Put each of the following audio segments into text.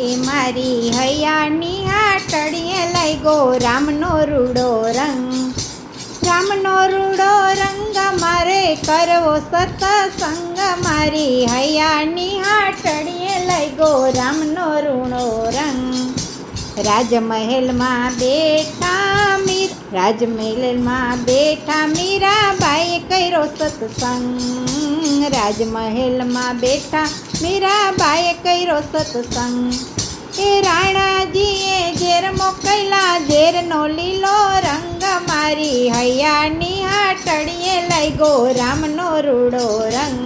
એ મારી હૈયાની હાટડીએ લઈ ગો રામનો રૂડો રંગ. રામનો રૂડો રંગ મારે કરવો સતસંગ, મારી હૈયાની હાટડીએ લઈ ગો રામનો રૂડો રંગ. રાજમહેલમાં બેઠા મીરાબાઈએ કર્યો સત્સંગ. રાજમહેલમાં બેઠા મીરાબાઈએ કર્યો સત્સંગ. એ રાણાજીએ ઝેર મોકલ્યા, ઝેરનો લીલો રંગ, મારી હૈયાની હાટડીએ લઈ ગો રામનો રૂડો રંગ.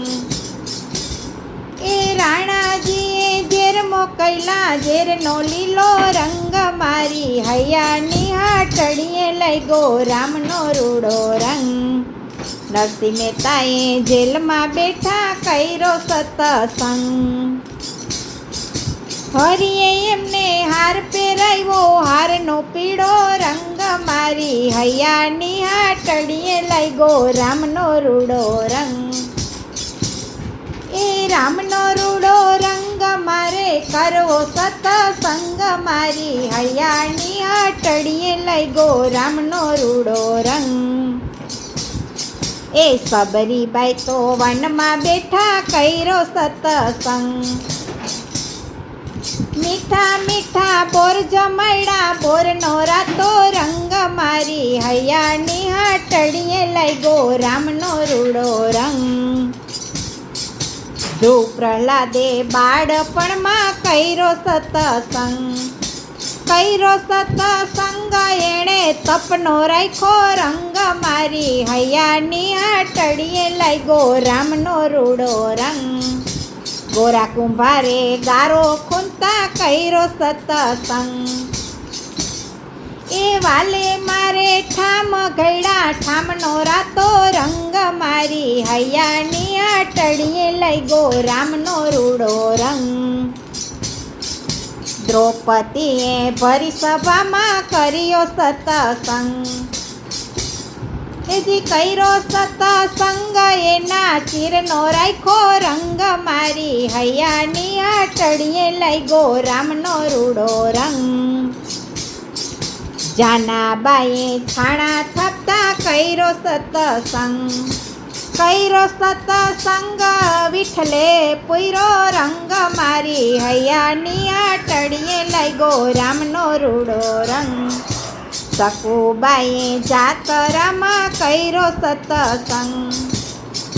એ રાણાજીએ ઝેર મોકલ્યા, ઝેરનો લીલો રંગ, મારી હૈયાની હાટડીએ લઈ ગો રામનો રૂડો રંગ. નરસિંહ મહેતાએ જેલમાં બેઠા કર્યો સત્સંગ. હરિએ એમને હાર પહેરાવ્યો, હારનો પીળો રંગ, મારી હૈયાની હાટડીએ લઈ ગો રામનો રૂડો રંગ. એ રામનો રૂડો રંગ મારે કરવો સત્સંગ, મારી હૈયાની હાટડીએ લઈ ગો રામનો રૂડો રંગ. એ સબરીબાઈ તો વનમાં બેઠા કર્યો સત્સંગ. મીઠા મીઠા બોર જમાડ્યા, બોરનો રાતો રંગ, મારી હૈયાની હાટડીએ લઈ ગો રામનો રૂડો રંગ. ધ્રુવ પ્રહલાદે બાળપણમાં કર્યો સત્સંગ. એણે તપનો રાખ્યો રંગ, મારી હૈયાની હાટડીએ લઈ ગો રામનો રૂડો રંગ. ગોરા કુંભારે ગારો ખૂંદતા કર્યો સત્સંગ. એ વાલે મારે ઠામ ઘડ્યા, ઠામનો રાતો રંગ, મારી હૈયાની હાટડીએ લઈ ગો રામનો રૂડો રંગ. દ્રૌપદીએ ભરી સભામાં કર્યો સત્સંગ. એજી કર્યો સત્સંગ, એના ચીરનો રાખ્યો રંગ, મારી હૈયાની હાટડીએ લઈ ગો રામનો રૂડો રંગ. જાનાબાઈએ છાણા થાપતા કર્યો સત્સંગ. વિઠ્ઠલે પૂરો રંગ, મારી હૈયાની હાટડીએ લઈ ગો રામનો રૂડો રંગ. સકુબાઈએ જાતરામાં કર્યો સત્સંગ.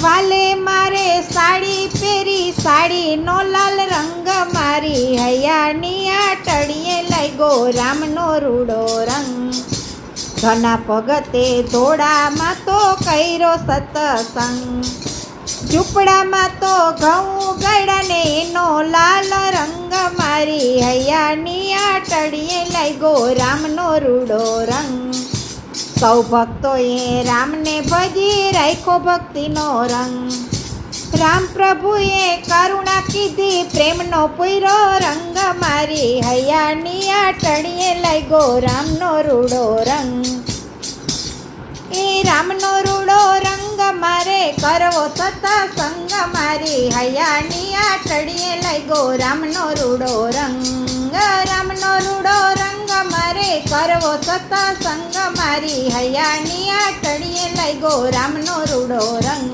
વાલે મારે સાડી પહેરી, સાડીનો લાલ રંગ, મારી હૈયાની હાટડીએ લઈ ગો રામનો રૂડો રંગ. ઘના ભગતે ધોળામાં તો કર્યો સત્સંગ. ઝૂંપડામાં તો ઘઉં ગળાને એનો લાલ રંગ, મારી હૈયાની હાટડીએ લઈ ગો રામનો રૂડો રંગ. સૌ ભક્તોએ રામને ભજી રાખ્યો ભક્તિનો રંગ. રામ પ્રભુએ કરુણા કીધી, પ્રેમનો પૂરો રંગ, મારી હૈયાની હાટડીએ લઈ ગો રામનો રૂડો રંગ. એ રામનો રૂડો રંગ મારે કરવો સત્સંગ, મારી હૈયાની હાટડીએ લઈ ગો રામનો રૂડો રંગ. રામનો રૂડો રંગ મારે કરવો સત્સંગ, મારી હૈયાની હાટડીએ લઈ ગો રામનો રૂડો રંગ.